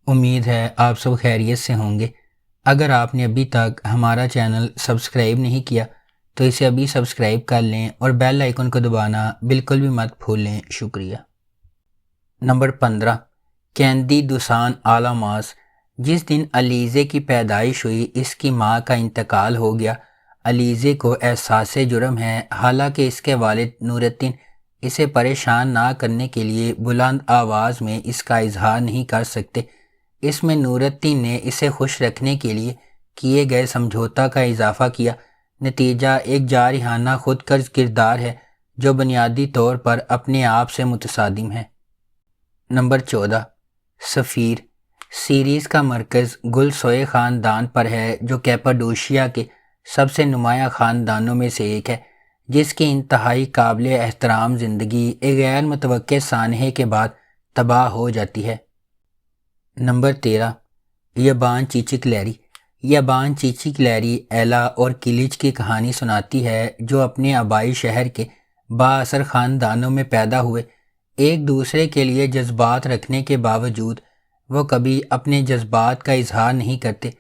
امید ہے آپ سب خیریت سے ہوں گے۔ اگر آپ نے ابھی تک ہمارا چینل سبسکرائب نہیں کیا تو اسے ابھی سبسکرائب کر لیں اور بیل آئیکن کو دبانا بالکل بھی مت بھولیں۔ شکریہ۔ نمبر 15، کیندی دوسان آلاماس۔ جس دن علیزے کی پیدائش ہوئی اس کی ماں کا انتقال ہو گیا۔ علیزے کو احساس جرم ہے، حالانکہ اس کے والد نور الدین اسے پریشان نہ کرنے کے لیے بلند آواز میں اس کا اظہار نہیں کر سکتے۔ اس میں نور الدین نے اسے خوش رکھنے کے لیے کیے گئے سمجھوتا کا اضافہ کیا۔ نتیجہ ایک جارحانہ خود غرض کردار ہے جو بنیادی طور پر اپنے آپ سے متصادم ہے۔ نمبر 14، سفیر۔ سیریز کا مرکز گل سوئے خاندان پر ہے جو کیپاڈوشیا کے سب سے نمایاں خاندانوں میں سے ایک ہے، جس کی انتہائی قابل احترام زندگی ایک غیر متوقع سانحے کے بعد تباہ ہو جاتی ہے۔ نمبر 13، یابان چیچک-لیری۔ یابان چیچک-لیری ایلا اور کلیچ کی کہانی سناتی ہے جو اپنے آبائی شہر کے بااثر خاندانوں میں پیدا ہوئے۔ ایک دوسرے کے لیے جذبات رکھنے کے باوجود وہ کبھی اپنے جذبات کا اظہار نہیں کرتے۔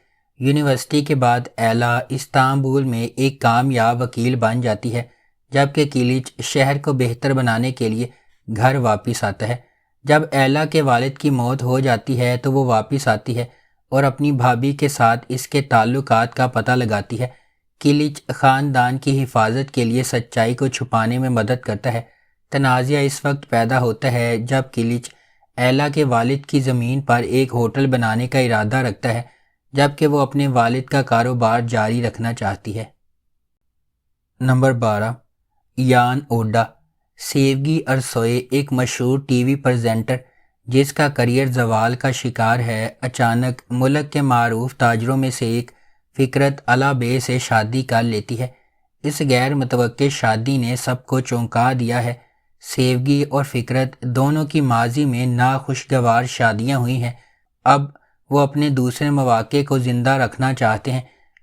یونیورسٹی کے بعد ایلا استنبول میں ایک کامیاب وکیل بن جاتی ہے، جبکہ کلیچ شہر کو بہتر بنانے کے لیے گھر واپس آتا ہے۔ جب ایلا کے والد کی موت ہو جاتی ہے تو وہ واپس آتی ہے اور اپنی بھابھی کے ساتھ اس کے تعلقات کا پتہ لگاتی ہے۔ کلیچ خاندان کی حفاظت کے لیے سچائی کو چھپانے میں مدد کرتا ہے۔ تنازعہ اس وقت پیدا ہوتا ہے جب کلیچ ایلا کے والد کی زمین پر ایک ہوٹل بنانے کا ارادہ رکھتا ہے، جبکہ وہ اپنے والد کا کاروبار جاری رکھنا چاہتی ہے۔ نمبر 12، یان اوڈا۔ سیوگی ارسوئے ایک مشہور ٹی وی پریزنٹر جس کا کریئر زوال کا شکار ہے، اچانک ملک کے معروف تاجروں میں سے ایک فکرت الا بے سے شادی کر لیتی ہے۔ اس غیر متوقع شادی نے سب کو چونکا دیا ہے۔ سیوگی اور فکرت دونوں کی ماضی میں ناخوشگوار شادیاں ہوئی ہیں۔ اب وہ اپنے دوسرے مواقع کو زندہ رکھنا چاہتے ہیں،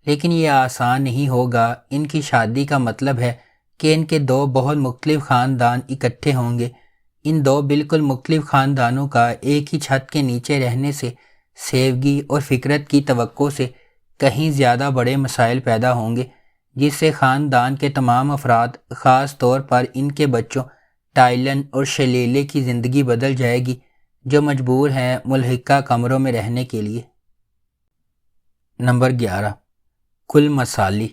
لیکن یہ آسان نہیں ہوگا۔ ان کی شادی کا مطلب ہے کہ ان کے دو بہت مختلف خاندان اکٹھے ہوں گے۔ ان دو بالکل مختلف خاندانوں کا ایک ہی چھت کے نیچے رہنے سے سیوگی اور فکرت کی توقع سے کہیں زیادہ بڑے مسائل پیدا ہوں گے، جس سے خاندان کے تمام افراد، خاص طور پر ان کے بچوں ٹائلن اور شلیلے کی زندگی بدل جائے گی، جو مجبور ہیں ملحقہ کمروں میں رہنے کے لیے۔ نمبر 11، کل مسالی۔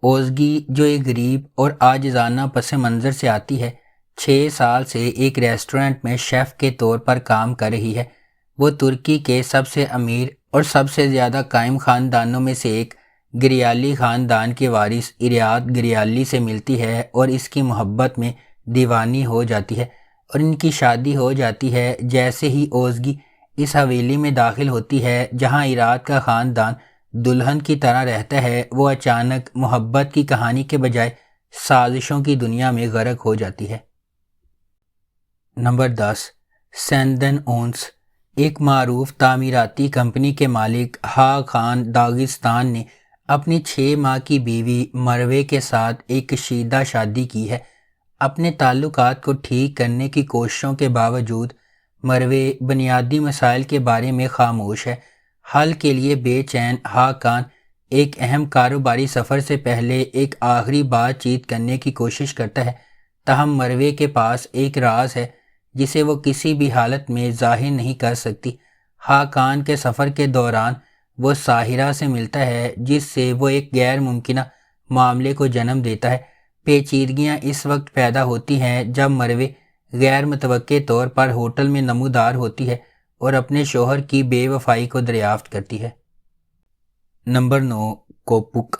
اوزگی جو ایک غریب اور عاجزانہ پس منظر سے آتی ہے، 6 سال سے ایک ریسٹورنٹ میں شیف کے طور پر کام کر رہی ہے۔ وہ ترکی کے سب سے امیر اور سب سے زیادہ قائم خاندانوں میں سے ایک گریالی خاندان کے وارث ایراد گریالی سے ملتی ہے اور اس کی محبت میں دیوانی ہو جاتی ہے، اور ان کی شادی ہو جاتی ہے۔ جیسے ہی اوزگی اس حویلی میں داخل ہوتی ہے جہاں ایراد کا خاندان دلہن کی طرح رہتا ہے، وہ اچانک محبت کی کہانی کے بجائے سازشوں کی دنیا میں غرق ہو جاتی ہے۔ نمبر 10، سیندن اونس۔ ایک معروف تعمیراتی کمپنی کے مالک خاقان داغستان نے اپنی 6 ماہ کی بیوی مروے کے ساتھ ایک کشیدہ شادی کی ہے۔ اپنے تعلقات کو ٹھیک کرنے کی کوششوں کے باوجود مروے بنیادی مسائل کے بارے میں خاموش ہے۔ حل کے لیے بے چین خاقان ایک اہم کاروباری سفر سے پہلے ایک آخری بات چیت کرنے کی کوشش کرتا ہے، تاہم مروے کے پاس ایک راز ہے جسے وہ کسی بھی حالت میں ظاہر نہیں کر سکتی۔ خاقان کے سفر کے دوران وہ ساحرہ سے ملتا ہے جس سے وہ ایک غیر ممکنہ معاملے کو جنم دیتا ہے۔ پیچیدگیاں اس وقت پیدا ہوتی ہیں جب مروے غیر متوقع طور پر ہوٹل میں نمودار ہوتی ہے اور اپنے شوہر کی بے وفائی کو دریافت کرتی ہے۔ نمبر 9، کوپک۔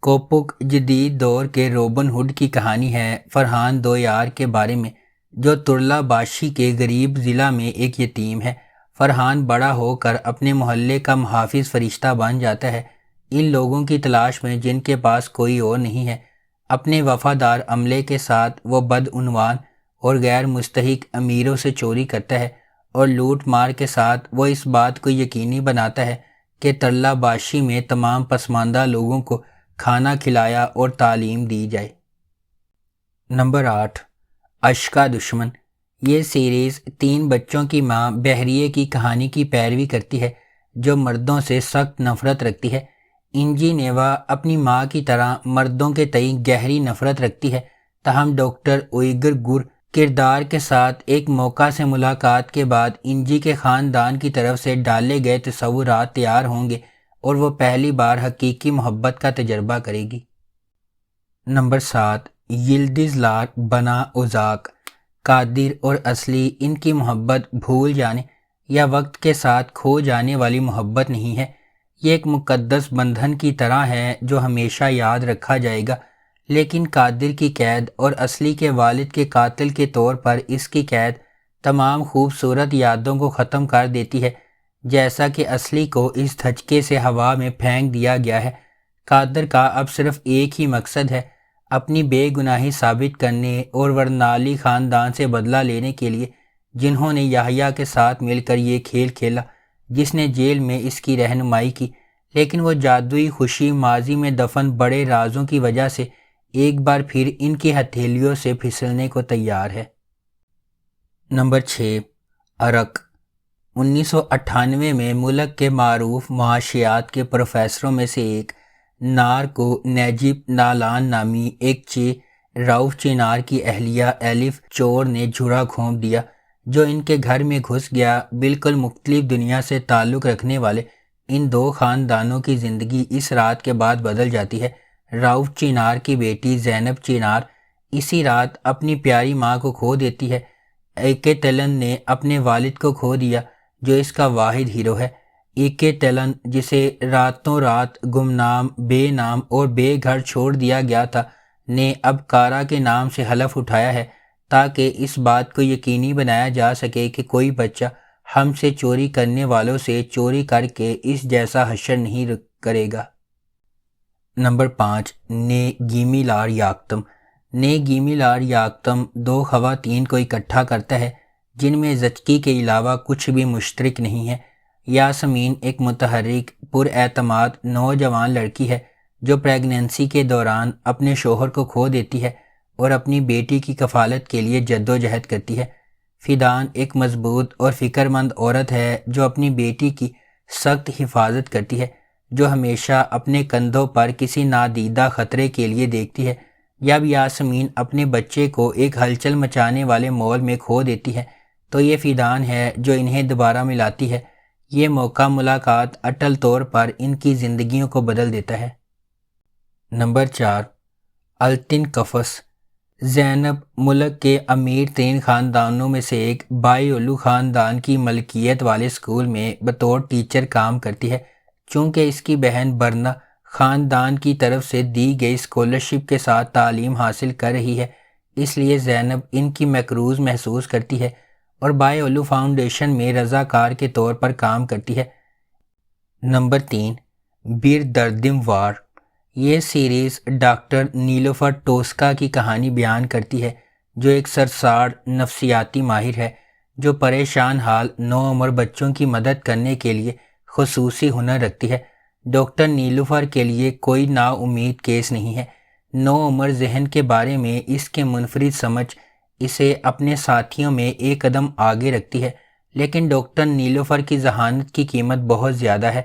کوپک جدید دور کے روبن ہوڈ کی کہانی ہے، فرحان دویار کے بارے میں، جو ترلا باشی کے غریب ضلع میں ایک یتیم ہے۔ فرحان بڑا ہو کر اپنے محلے کا محافظ فرشتہ بن جاتا ہے، ان لوگوں کی تلاش میں جن کے پاس کوئی اور نہیں ہے۔ اپنے وفادار عملے کے ساتھ وہ بدعنوان اور غیر مستحق امیروں سے چوری کرتا ہے، اور لوٹ مار کے ساتھ وہ اس بات کو یقینی بناتا ہے کہ ترلا باشی میں تمام پسماندہ لوگوں کو کھانا کھلایا اور تعلیم دی جائے۔ نمبر 8، اشکا دشمن۔ یہ سیریز 3 بچوں کی ماں بحریہ کی کہانی کی پیروی کرتی ہے جو مردوں سے سخت نفرت رکھتی ہے۔ انجی نیوا اپنی ماں کی طرح مردوں کے تئیں گہری نفرت رکھتی ہے، تاہم ڈاکٹر اویگر گر کردار کے ساتھ ایک موقع سے ملاقات کے بعد انجی کے خاندان کی طرف سے ڈالے گئے تصورات تیار ہوں گے اور وہ پہلی بار حقیقی محبت کا تجربہ کرے گی۔ نمبر 7، یلدز لار بنا اوزاک۔ قادر اور اصلی ان کی محبت بھول جانے یا وقت کے ساتھ کھو جانے والی محبت نہیں ہے، یہ ایک مقدس بندھن کی طرح ہے جو ہمیشہ یاد رکھا جائے گا، لیکن قادر کی قید اور اصلی کے والد کے قاتل کے طور پر اس کی قید تمام خوبصورت یادوں کو ختم کر دیتی ہے، جیسا کہ اصلی کو اس دھچکے سے ہوا میں پھینک دیا گیا ہے۔ قادر کا اب صرف ایک ہی مقصد ہے، اپنی بے گناہی ثابت کرنے اور ورنالی خاندان سے بدلہ لینے کے لیے، جنہوں نے یحییٰ کے ساتھ مل کر یہ کھیل کھیلا، جس نے جیل میں اس کی رہنمائی کی، لیکن وہ جادوئی خوشی ماضی میں دفن بڑے رازوں کی وجہ سے ایک بار پھر ان کی ہتھیلیوں سے پھسلنے کو تیار ہے۔ نمبر 6، عرق۔ 1998 میں ملک کے معروف معاشیات کے پروفیسروں میں سے ایک نار کو نیجب نالان نامی ایک راؤف چینار کی اہلیہ ایلف چور نے جھرا گھونپ دیا، جو ان کے گھر میں گھس گیا۔ بالکل مختلف دنیا سے تعلق رکھنے والے ان دو خاندانوں کی زندگی اس رات کے بعد بدل جاتی ہے۔ راؤف چینار کی بیٹی زینب چینار اسی رات اپنی پیاری ماں کو کھو دیتی ہے۔ ایکے تلن نے اپنے والد کو کھو دیا، جو اس کا واحد ہیرو ہے۔ ایکے تلن، جسے راتوں رات گمنام، بے نام اور بے گھر چھوڑ دیا گیا تھا، نے اب کارا کے نام سے حلف اٹھایا ہے تاکہ اس بات کو یقینی بنایا جا سکے کہ کوئی بچہ ہم سے چوری کرنے والوں سے چوری کر کے اس جیسا حشر نہیں کرے گا۔ نمبر 5، نے گیمی لار یاکتم۔ نے گیمی لار یاکتم دو خواتین کو اکٹھا کرتا ہے جن میں زچگی کے علاوہ کچھ بھی مشترک نہیں ہے۔ یاسمین ایک متحرک، پر اعتماد نوجوان لڑکی ہے جو پریگننسی کے دوران اپنے شوہر کو کھو دیتی ہے اور اپنی بیٹی کی کفالت کے لیے جدوجہد کرتی ہے۔ فیدان ایک مضبوط اور فکر مند عورت ہے جو اپنی بیٹی کی سخت حفاظت کرتی ہے، جو ہمیشہ اپنے کندھوں پر کسی نادیدہ خطرے کے لیے دیکھتی ہے۔ جب یاسمین اپنے بچے کو ایک ہلچل مچانے والے مال میں کھو دیتی ہے تو یہ فیدان ہے جو انہیں دوبارہ ملاتی ہے۔ یہ موقع ملاقات اٹل طور پر ان کی زندگیوں کو بدل دیتا ہے۔ Number 4، التن cuffs. زینب ملک کے امیر ترین خاندانوں میں سے ایک بائیولو خاندان کی ملکیت والے اسکول میں بطور ٹیچر کام کرتی ہے۔ چونکہ اس کی بہن برنا خاندان کی طرف سے دی گئی اسکالرشپ کے ساتھ تعلیم حاصل کر رہی ہے، اس لیے زینب ان کی مقروض محسوس کرتی ہے اور بائیولو فاؤنڈیشن میں رضاکار کے طور پر کام کرتی ہے۔ نمبر 3، بیر دردم وار۔ یہ سیریز ڈاکٹر نیلوفر ٹوسکا کی کہانی بیان کرتی ہے، جو ایک سرساڑ نفسیاتی ماہر ہے جو پریشان حال نوعمر بچوں کی مدد کرنے کے لیے خصوصی ہنر رکھتی ہے۔ ڈاکٹر نیلوفر کے لیے کوئی نا امید کیس نہیں ہے۔ نوعمر ذہن کے بارے میں اس کے منفرد سمجھ اسے اپنے ساتھیوں میں ایک قدم آگے رکھتی ہے، لیکن ڈاکٹر نیلوفر کی ذہانت کی قیمت بہت زیادہ ہے۔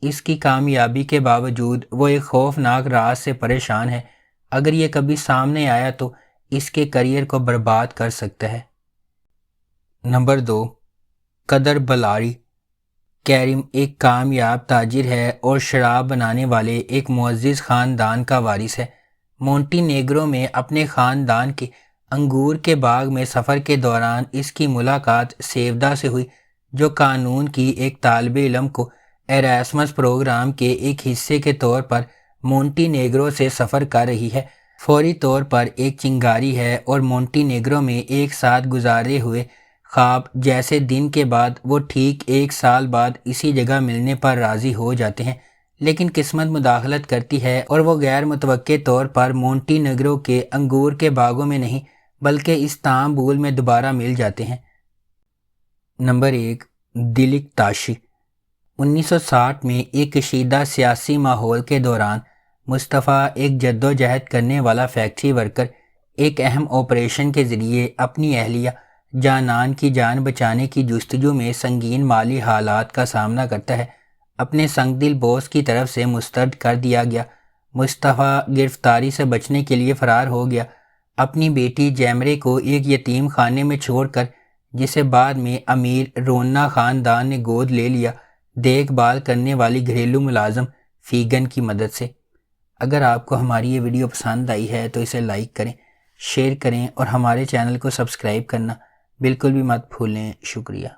اس کی کامیابی کے باوجود وہ ایک خوفناک راز سے پریشان ہے، اگر یہ کبھی سامنے آیا تو اس کے کریئر کو برباد کر سکتا ہے۔ نمبر 2، قدر بلاری۔ کیرم ایک کامیاب تاجر ہے اور شراب بنانے والے ایک معزز خاندان کا وارث ہے۔ مونٹی نیگرو میں اپنے خاندان کے انگور کے باغ میں سفر کے دوران اس کی ملاقات سیودا سے ہوئی، جو قانون کی ایک طالب علم کو ایراسمس پروگرام کے ایک حصے کے طور پر مونٹی نیگرو سے سفر کر رہی ہے۔ فوری طور پر ایک چنگاری ہے اور مونٹی نیگرو میں ایک ساتھ گزارے ہوئے خواب جیسے دن کے بعد وہ ٹھیک 1 سال بعد اسی جگہ ملنے پر راضی ہو جاتے ہیں، لیکن قسمت مداخلت کرتی ہے اور وہ غیر متوقع طور پر مونٹی نیگرو کے انگور کے باغوں میں نہیں بلکہ استنبول میں دوبارہ مل جاتے ہیں۔ نمبر 1، دلک تاشی۔ 1960 میں ایک کشیدہ سیاسی ماحول کے دوران مصطفیٰ، ایک جدوجہد کرنے والا فیکٹری ورکر، ایک اہم آپریشن کے ذریعے اپنی اہلیہ جانان کی جان بچانے کی جستجو میں سنگین مالی حالات کا سامنا کرتا ہے۔ اپنے سنگ دل بوس کی طرف سے مسترد کر دیا گیا۔ مصطفیٰ گرفتاری سے بچنے کے لیے فرار ہو گیا۔ اپنی بیٹی جیمرے کو ایک یتیم خانے میں چھوڑ کر، جسے بعد میں امیر رونا خاندان نے گود لے لیا، دیکھ بھال کرنے والی گھریلو ملازم فیگن کی مدد سے۔ اگر آپ کو ہماری یہ ویڈیو پسند آئی ہے تو اسے لائک کریں، شیئر کریں اور ہمارے چینل کو سبسکرائب کرنا بالکل بھی مت بھولیں۔ شکریہ۔